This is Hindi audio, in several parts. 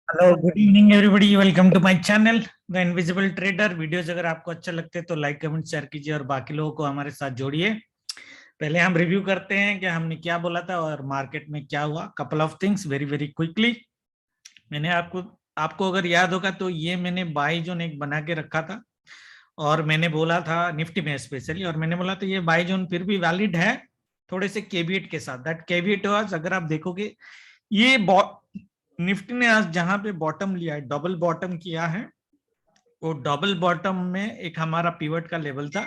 Hello, good evening everybody, welcome to my channel the invisible trader. Videos अगर आपको अच्छा लगते हैं तो लाइक कमेंट शेयर कीजिए और बाकी लोगों को हमारे साथ जोड़िए। पहले हम रिव्यू करते हैं कि हमने क्या बोला था और मार्केट में क्या हुआ। Couple of things very very quickly. मैंने आपको आपको अगर याद होगा तो ये मैंने बाई जोन एक बना के रखा था और मैंने बोला था निफ्टी में स्पेशली, और मैंने बोला था ये बाई जोन फिर भी वैलिड है थोड़े से केविएट के साथ। दैट केविएट वाज, अगर आप देखोगे ये निफ्टी ने आज जहां पे बॉटम लिया है, डबल बॉटम किया है, वो डबल बॉटम में एक हमारा पिवट का लेवल था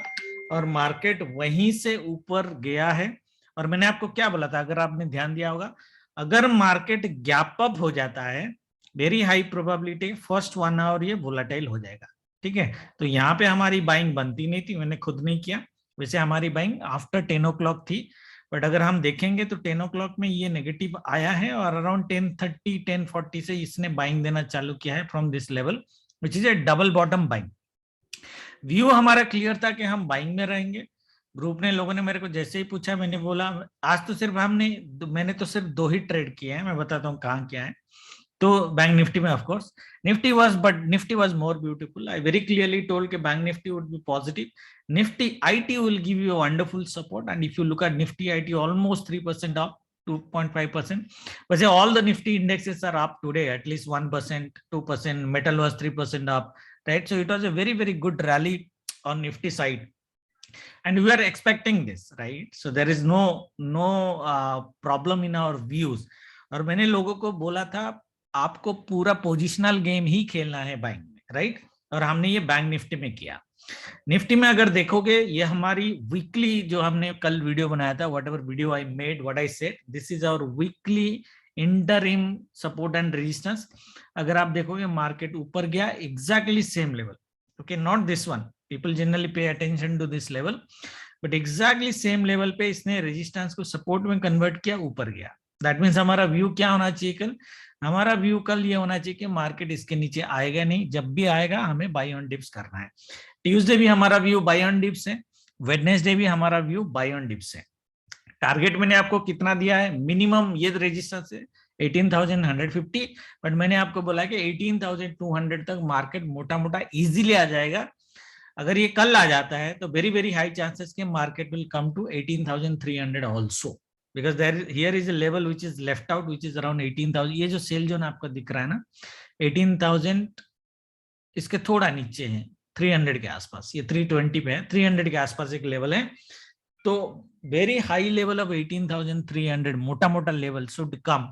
और मार्केट वहीं से ऊपर गया है। और मैंने आपको क्या बोला था, अगर आपने ध्यान दिया होगा, अगर मार्केट गैप अप हो जाता है very high probability first 1 hour ये वोलेटाइल हो जाएगा। ठीक है, तो यहाँ पे हमारी बाइंग बनती नहीं थी, मैंने खुद नहीं किया। वैसे हमारी बाइंग आफ्टर 10 o'clock थी, बट अगर हम देखेंगे तो 10 o'clock में ये नेगेटिव आया है और अराउंड 10:30 10:40 से इसने बाइंग देना चालू किया है from this level which is A double bottom buying. View हमारा क्लियर था कि हम बाइंग में रहेंगे। ग्रुप ने लोगों ने मेरे को जैसे ही पूछा, मैंने बोला आज तो सिर्फ मैंने तो सिर्फ 2 ही ट्रेड किए हैं, मैं बताता हूँ कहाँ क्या है। तो बैंक निफ्टी में of course Nifty was more beautiful. I very clearly told कि bank Nifty would be positive. Nifty IT will give you wonderful support and if you look at Nifty IT almost 3% up, 2.5%. वैसे all the nifty indexes are up today at least 1%, 2%. Metal was 3% up, right? So it was a very very good rally on nifty side and we are expecting this, right? So there is no problem in our views. और मैंने लोगों को बोला था आपको पूरा पोजिशनल गेम ही खेलना है बैंक में, राइट? और हमने ये बैंक निफ्टी में किया। निफ्टी में अगर देखोगे ये हमारी वीकली जो हमने कल वीडियो बनाया था, whatever video I made, what I said, this is our weekly interim support and resistance. अगर आप देखोगे मार्केट ऊपर गया exactly same level, okay, not this one, people generally pay attention to this level, but exactly same level पे इसने रेजिस्टेंस को सपोर्ट में कन्वर्ट किया, ऊपर गया। दैट मीन्स हमारा व्यू क्या होना चाहिए कल? हमारा व्यू कल ये होना चाहिए कि मार्केट इसके नीचे आएगा नहीं, जब भी आएगा हमें बाय ऑन डिप्स करना है। ट्यूसडे भी हमारा व्यू बाय ऑन डिप्स है, वेडनेसडे भी हमारा व्यू बाय ऑन डिप्स है। टारगेट मैंने आपको कितना दिया है? मिनिमम ये रेजिस्टेंस है 18,150, बट मैंने आपको बोला कि 18,200 तक मार्केट मोटा मोटा इजीली आ जाएगा। अगर ये कल आ जाता है तो वेरी वेरी हाई चांसेस के market will come to 18,300 also, because there here is a level which is left out which is around 18,000। ये जो सेल जोन आपको दिख रहा है ना 18,000, इसके थोड़ा नीचे है 300 के आसपास, ये 320 पे है, 300 के आसपास एक लेवल है। तो वेरी हाई लेवल ऑफ 18,300 मोटा मोटा level should come,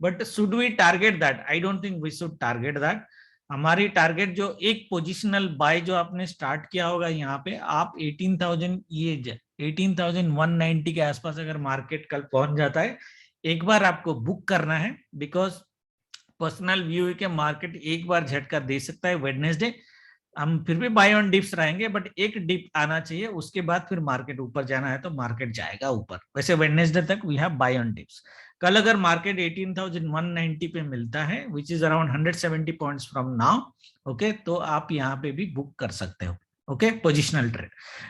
but should we target that? I don't think we should target that. हमारी टारगेट जो एक पोजिशनल बाय जो आपने स्टार्ट किया होगा यहाँ पे, आप 18,000 ये 18,190 के आसपास अगर मार्केट कल पहुंच जाता है, एक बार आपको बुक करना है, बिकॉज पर्सनल व्यू है कि मार्केट एक बार झटका दे सकता है वेडनेसडे। हम फिर भी बाय ऑन डिप्स रहेंगे, बट एक डिप आना चाहिए, उसके बाद फिर मार्केट ऊपर जाना है तो मार्केट जाएगा ऊपर। वैसे वेडनेसडे तक we have buy on dips. कल अगर मार्केट 18,190 पे मिलता है which is around 170 points from now, okay, तो आप यहाँ पे भी बुक कर सकते हो, ओके, पोजिशनल ट्रेड।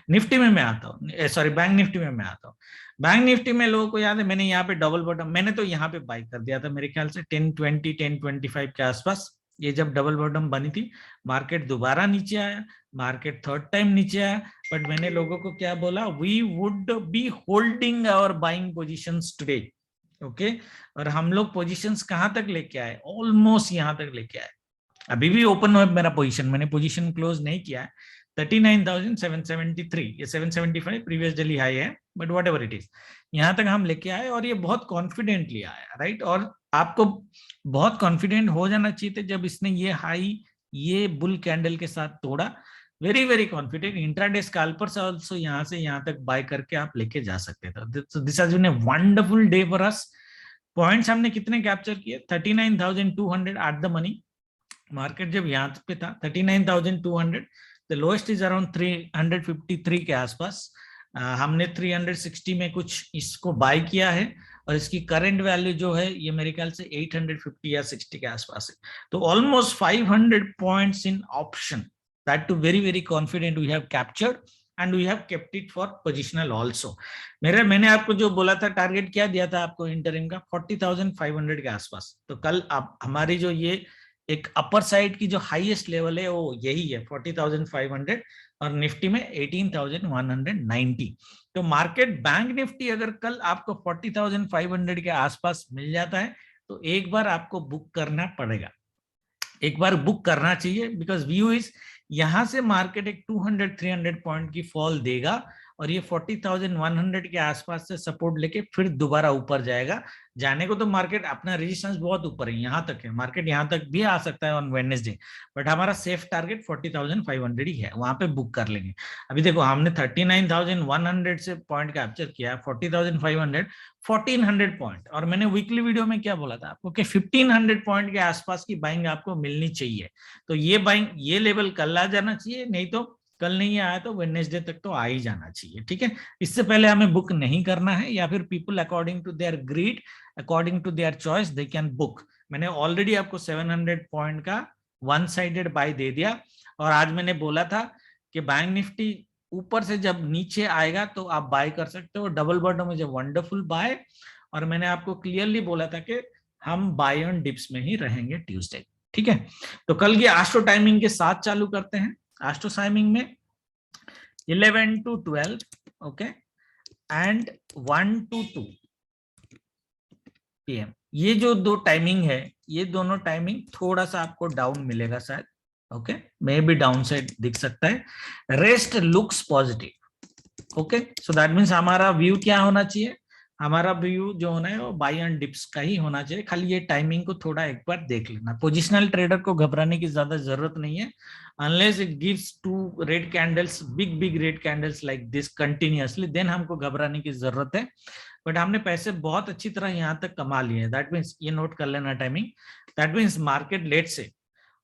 निफ्टी में मैं आता हूँ, सॉरी बैंक निफ्टी में मैं आता हूँ। बैंक निफ्टी में लोगों को याद है मैंने यहाँ पे डबल बॉटम, मैंने तो यहाँ पे बाई कर दिया था मेरे ख्याल से 1020 1025 के आसपास। ये जब डबल बॉटम बनी थी, मार्केट दोबारा नीचे आया, मार्केट थर्ड टाइम नीचे आया, बट मैंने लोगों को क्या बोला? We would be holding our buying positions today, okay. और हम लोग पोजीशंस कहां तक लेके आए? ऑलमोस्ट यहां तक लेके आए। अभी भी ओपन है मेरा पोजीशन, मैंने पोजीशन क्लोज नहीं किया है। 39,773, ये 775 प्रीवियस डेली हाई है, but what ever it is, यहां तक हम लेके आए और ये बहुत कॉन्फिडेंटली आया, राइट? और आपको बहुत कॉन्फिडेंट हो जाना चाहिए था जब इसने ये हाई ये बुल कैंडल के साथ तोड़ा। Very very confident intraday scalper से ऑल्सो यहाँ से यहाँ तक बाय करके आप लेके जा सकते थे। This has been a wonderful day for us. Points हमने कितने कैप्चर किए? 39,200 एट द मनी। मार्केट जब यहाँ पे था 39,200, द लोएस्ट इज अराउंड 353 के आसपास। हमने 360 में कुछ इसको बाय किया है और इसकी करंट वैल्यू जो है ये मेरे ख्याल से 850 या 60 के आसपास है। तो almost 500 points in option, that too very very confident we have captured and we have kept it for positional also. मैंने आपको जो बोला था, टारगेट क्या दिया था आपको इंटरिम का? 40,500 के आसपास। तो कल आप हमारी जो ये एक अपर साइड की जो हाईएस्ट लेवल है वो यही है 40,500 और निफ्टी में 18,190। तो मार्केट बैंक निफ्टी अगर कल आपको 40,500 के आसपास मिल जाता है तो एक बार आपको बुक करना पड़ेगा, एक बार बुक करना चाहिए, बिकॉज व्यू इज यहां से मार्केट एक 200-300 पॉइंट की फॉल देगा और ये 40,100 के आसपास से सपोर्ट लेके फिर दोबारा ऊपर जाएगा। जाने को तो मार्केट अपना रेजिस्टेंस बहुत ऊपर है, यहाँ तक है, मार्केट यहाँ तक भी आ सकता है ऑन वेडनेसडे, बट हमारा सेफ टारगेट 40,500 ही है, वहां पे बुक कर लेंगे। अभी देखो हमने 39,100 से पॉइंट कैप्चर किया, 40,500 1400 पॉइंट, और मैंने वीकली वीडियो में क्या बोला था आपको कि 1500 पॉइंट के आसपास की बाइंग आपको मिलनी चाहिए। तो ये बाइंग, ये लेवल कल आ जाना चाहिए, नहीं तो कल नहीं आया तो वेडनेसडे तक तो आ ही जाना चाहिए, ठीक है। इससे पहले हमें बुक नहीं करना है, या फिर people according to their greed, according to their choice they can book. मैंने ऑलरेडी आपको 700 पॉइंट का वन साइडेड बाय दे दिया, और आज मैंने बोला था कि बैंक निफ्टी ऊपर से जब नीचे आएगा तो आप बाय कर सकते हो, डबल बॉटम में जब वंडरफुल बाय, और मैंने आपको क्लियरली बोला था कि हम बाय ऑन डिप्स में ही रहेंगे ट्यूसडे, ठीक है। तो कल की एस्ट्रो टाइमिंग के साथ चालू करते हैं। एस्ट्रो टाइमिंग में 11 to 12, okay, and 1 to 2 PM, ये जो दो टाइमिंग है, ये दोनों टाइमिंग थोड़ा सा आपको डाउन मिलेगा शायद, okay, may be down side दिख सकता है, rest looks positive, okay. So that means हमारा व्यू क्या होना चाहिए, हमारा व्यू जो होना है वो बाय एंड डिप्स का ही होना चाहिए। खाली ये टाइमिंग को थोड़ा एक बार देख लेना। पोजिशनल ट्रेडर को घबराने की ज्यादा जरूरत नहीं है, unless it gives to red candles, big red candles like this continuously, then हमको घबराने की जरूरत है। बट हमने पैसे बहुत अच्छी तरह यहाँ तक कमा लिए हैं, दैट मीन्स ये नोट कर लेना timing. That means market late से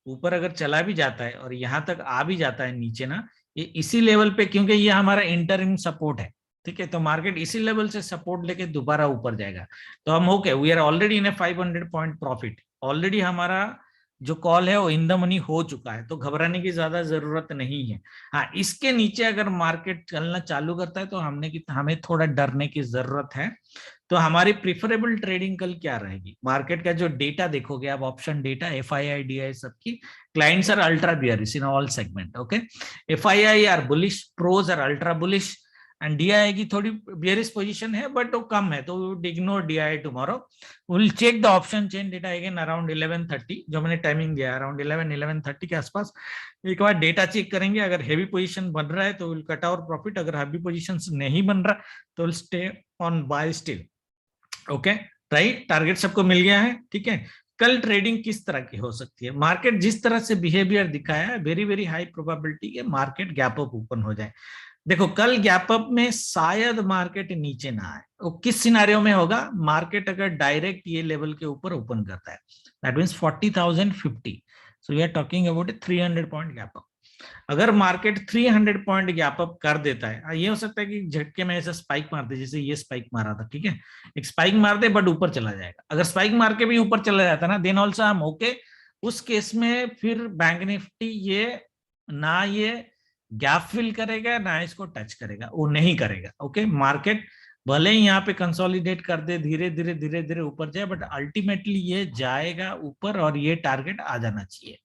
ऊपर अगर चला भी जाता है और यहाँ तक आ भी जाता है नीचे ना, ये इसी लेवल पे, क्योंकि ये हमारा इंटरिम सपोर्ट है, ठीक है, तो मार्केट इसी लेवल से सपोर्ट लेके दोबारा ऊपर जाएगा। तो हम okay, we are already in a 500 point profit, already हमारा जो कॉल है वो इन द मनी हो चुका है, तो घबराने की ज्यादा जरूरत नहीं है। हाँ, इसके नीचे अगर मार्केट चलना चालू करता है तो हमें थोड़ा डरने की जरूरत है। तो हमारी प्रिफरेबल ट्रेडिंग कल क्या रहेगी, मार्केट का जो डेटा देखोगे आप, ऑप्शन डेटा, FII DI सबकी, clients are ultra bearish in all segment, okay, FII are bullish, pros are ultra bullish, and DI की थोड़ी बियरिश पोजीशन है बट वो कम है, तो we would ignore DI tomorrow. Will check the option chain data again around 11:30, जो मैंने टाइमिंग दिया अराउंड 11:30 के आसपास। एक बार डेटा चेक करेंगे, अगर हेवी पोजीशन बन रहा है तो विल कट आवर प्रॉफिट, अगर हेवी पोजीशन नहीं बन रहा तो will stay on buy still, okay, right. Target सबको मिल गया है, ठीक है। कल ट्रेडिंग किस तरह की हो सकती है, मार्केट जिस तरह से बिहेवियर दिखाया है, वेरी वेरी हाई प्रोबेबिलिटी के मार्केट गैप अप ओपन हो जाए। देखो कल गैप अप में शायद मार्केट नीचे ना आए, वो किस सिनारियो में होगा, मार्केट अगर डायरेक्ट ये लेवल के ऊपर ओपन करता है, that means 40,050, so we are talking about a 300 point gap up. अगर मार्केट 300 पॉइंट गैप अप कर देता है, ये हो सकता है कि झटके में ऐसा स्पाइक मार दे, जैसे ये स्पाइक मारा था, ठीक है, एक स्पाइक मार दे बट ऊपर चला जाएगा। अगर स्पाइक मार के भी ऊपर चला जाता ना, देन ऑल्सो हम ओके, उस केस में फिर बैंक निफ्टी ये ना ये गैप फिल करेगा ना इसको टच करेगा, वो नहीं करेगा, ओके। मार्केट भले ही यहाँ पे कंसोलिडेट कर दे, धीरे धीरे ऊपर जाए, बट अल्टीमेटली ये जाएगा ऊपर और ये टारगेट आ जाना चाहिए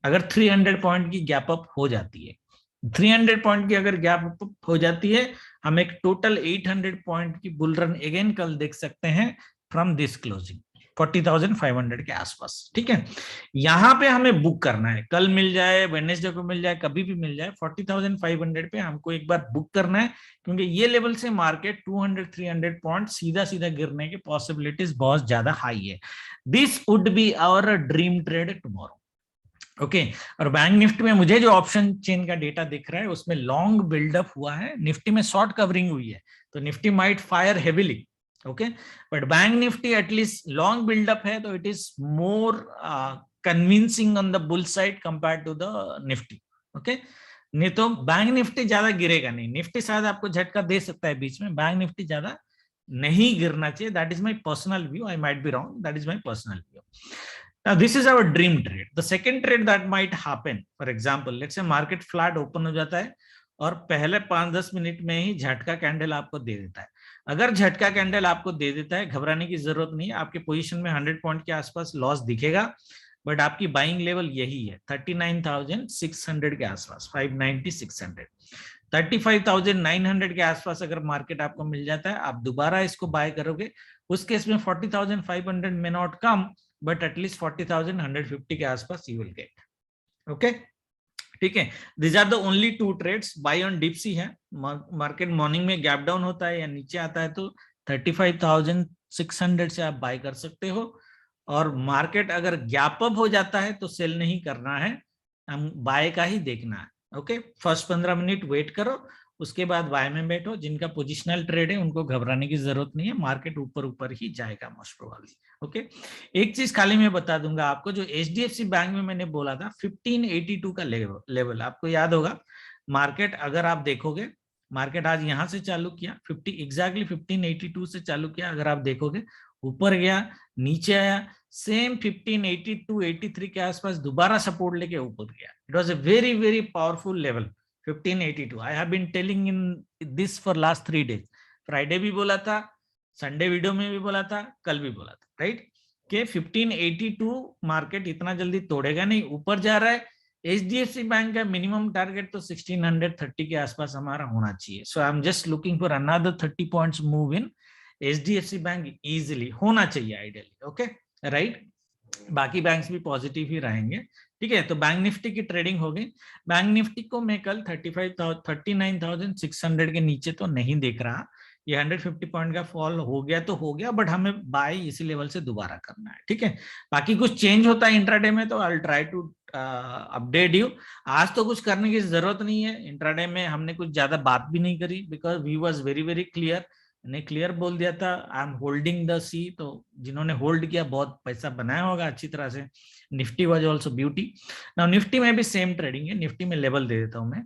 अगर 300 पॉइंट की गैप अप हो जाती है। 300 पॉइंट की अगर गैप अप हो जाती है, हम एक टोटल 800 पॉइंट की बुल रन अगेन कल देख सकते हैं फ्रॉम दिस क्लोजिंग 40,500 के आसपास, ठीक है। यहां पे हमें बुक करना है, कल मिल जाए, वेडनेसडे को मिल जाए, कभी भी मिल जाए, 40,500 पे हमको एक बार बुक करना है, क्योंकि ये लेवल से मार्केट 200-300 पॉइंट सीधा सीधा गिरने की पॉसिबिलिटीज बहुत ज्यादा हाई है। This would be our dream trade tomorrow, okay. और बैंक निफ्टी में मुझे जो ऑप्शन चेन का डेटा दिख रहा है उसमें लॉन्ग बिल्डअप हुआ है, निफ्टी में शॉर्ट कवरिंग हुई है, तो Nifty might fire heavily, okay, but bank Nifty at least long buildup है, तो it is more convincing on the bull side compare to the Nifty, okay. नहीं तो बैंक निफ्टी ज्यादा गिरेगा नहीं, निफ्टी शायद आपको झटका दे सकता है बीच में, बैंक निफ्टी ज्यादा नहीं गिरना चाहिए, that is my personal view, I might be wrong, that is my personal view. Now this is our dream trade. The second trade that might happen, for example, let's say market flat open हो जाता है और पहले 5-10 मिनट में ही झटका कैंडल आपको दे देता है। अगर झटका कैंडल आपको दे देता है, घबराने की जरूरत नहीं है, आपके पोजीशन में 100 पॉइंट के आसपास लॉस दिखेगा। बट आपकी बाइंग लेवल यही है 39,600 के आसपास, 590 600। 35,900 के आसपास अगर मार्केट आपको मिल जाता है, आप दोबारा इसको बाय करोगे। उस केस में 40,500 में नॉट कम, बट एटलीस्ट 40,150 के आसपास यू विल गेट। ओके, ठीक है। This are the only two trades. Buy on dips है, मार्केट मॉर्निंग में गैप डाउन होता है या नीचे आता है तो 35,600 से आप बाय कर सकते हो। और मार्केट अगर गैप अप हो जाता है तो सेल नहीं करना है, हम बाय का ही देखना है। ओके, फर्स्ट 15 मिनट वेट करो, उसके बाद बाय में बैठो। जिनका पोजिशनल ट्रेड है उनको घबराने की जरूरत नहीं है, मार्केट ऊपर ऊपर ही जाएगा मोस्ट प्रोबेबली। ओके, एक चीज खाली मैं बता दूंगा आपको, जो HDFC बैंक में मैंने बोला था 1582 का लेवल आपको याद होगा। मार्केट अगर आप देखोगे, मार्केट आज यहां से चालू किया 1582 से चालू किया, अगर आप देखोगे ऊपर गया, नीचे आया, सेम 1582 83 के आसपास दोबारा सपोर्ट लेके ऊपर गया। It was a very very powerful level 1582। I have been telling in this for last 3 days. Friday भी बोला था, संडे वीडियो में भी बोला था, कल भी बोला था, राइट, कि 1582 मार्केट इतना जल्दी तोड़ेगा नहीं, ऊपर जा रहा है। HDFC बैंक का मिनिमम टारगेट तो 1630 के आसपास हमारा होना चाहिए। So I am just looking for another 30 points move in HDFC bank, easily होना चाहिए आइडियली। ओके, राइट, बाकी बैंक्स भी पॉजिटिव ही रहेंगे। ठीक है, तो बैंक निफ्टी की ट्रेडिंग हो गई। बैंक निफ्टी को मैं कल 39,600 के नीचे तो नहीं देख रहा। ये 150 पॉइंट का फॉल हो गया तो हो गया, बट हमें बाय इसी लेवल से दोबारा करना है। ठीक है, बाकी कुछ चेंज होता है इंट्राडे में तो I will try to update you. आज तो कुछ करने की जरूरत नहीं है, इंट्राडे में हमने कुछ ज्यादा बात भी नहीं करी, because we was very very clear. ने क्लियर बोल दिया था I am holding the C, तो जिन्होंने होल्ड किया बहुत पैसा बनाया होगा अच्छी तरह से। Nifty was also beauty. Now Nifty में भी सेम ट्रेडिंग है, निफ्टी में लेवल दे देता हूं मैं।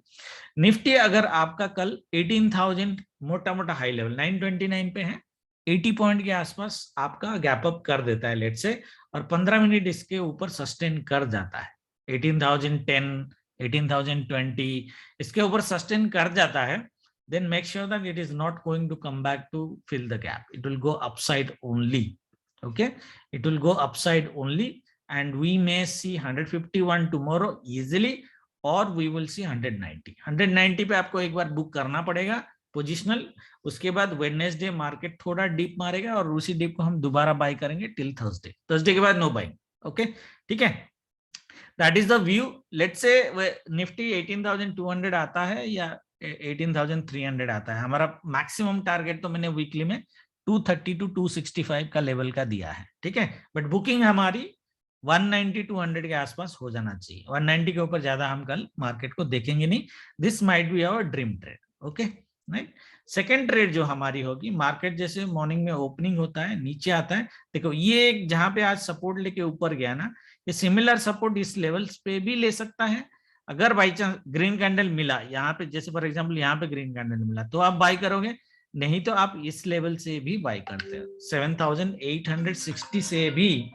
निफ्टी अगर आपका कल 18,000 मोटा मोटा हाई लेवल 929 पे है, 80 पॉइंट के आसपास आपका गैप अप कर देता है लेट से, और 15 मिनट इसके ऊपर सस्टेन कर जाता है 18,010 18,020 इसके ऊपर सस्टेन कर जाता है, then make sure that it is not going to come back to fill the gap. It will go upside only. Okay, it will go upside only, and we may see 151 tomorrow easily, or we will see 190 पे आपको एक बार बुक करना पड़ेगा पोजिशनल। उसके बाद वेडनेसडे मार्केट थोड़ा डीप मारेगा और उसी डीप को हम दोबारा बाय करेंगे टिल थर्सडे के बाद नो बाइंग। ओके, ठीक है, that is the view. Let's say Nifty 18,200 आता है या 18,300 आता है, हमारा मैक्सिमम टारगेट तो मैंने वीकली में 230 to 265 का लेवल का दिया है। ठीक है, बट बुकिंग हमारी 190 200 के आसपास हो जाना चाहिए। 190 के ऊपर ज्यादा हम कल मार्केट को देखेंगे नहीं। This might be our dream trade. Okay, right. Second trade जो हमारी होगी, मार्केट जैसे मॉर्निंग में ओपनिंग होता है, नीचे आता है, देखो ये जहां पे आज सपोर्ट लेके ऊपर गया ना, ये सिमिलर सपोर्ट इस लेवल्स पे भी ले सकता है। अगर बाई चांस ग्रीन कैंडल मिला यहाँ पे, जैसे फॉर एग्जांपल यहाँ पे ग्रीन कैंडल मिला तो आप बाय करोगे, नहीं तो आप इस लेवल से भी बाय करते हो। 7,860 से भी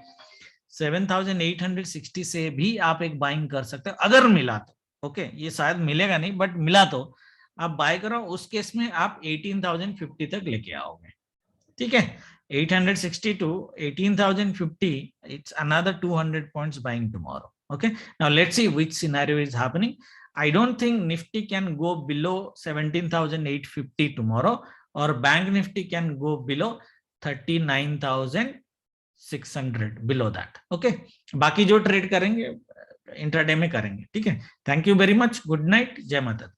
7,860 से भी आप एक बाइंग कर सकते हो अगर मिला तो। ओके, ये शायद मिलेगा नहीं, बट मिला तो आप बाय करो। उस केस में आप 18,050 तक लेके आओगे। ठीक है, 860 to 18,050, it's another 200 points buying tomorrow. Okay, now let's see which scenario is happening. I don't think Nifty can go below 17,850 tomorrow, or Bank Nifty can go below 39,600, below that. Okay, बाकी जो ट्रेड करेंगे इंट्राडे में करेंगे। ठीक है, thank you very much, good night, जय माता दी।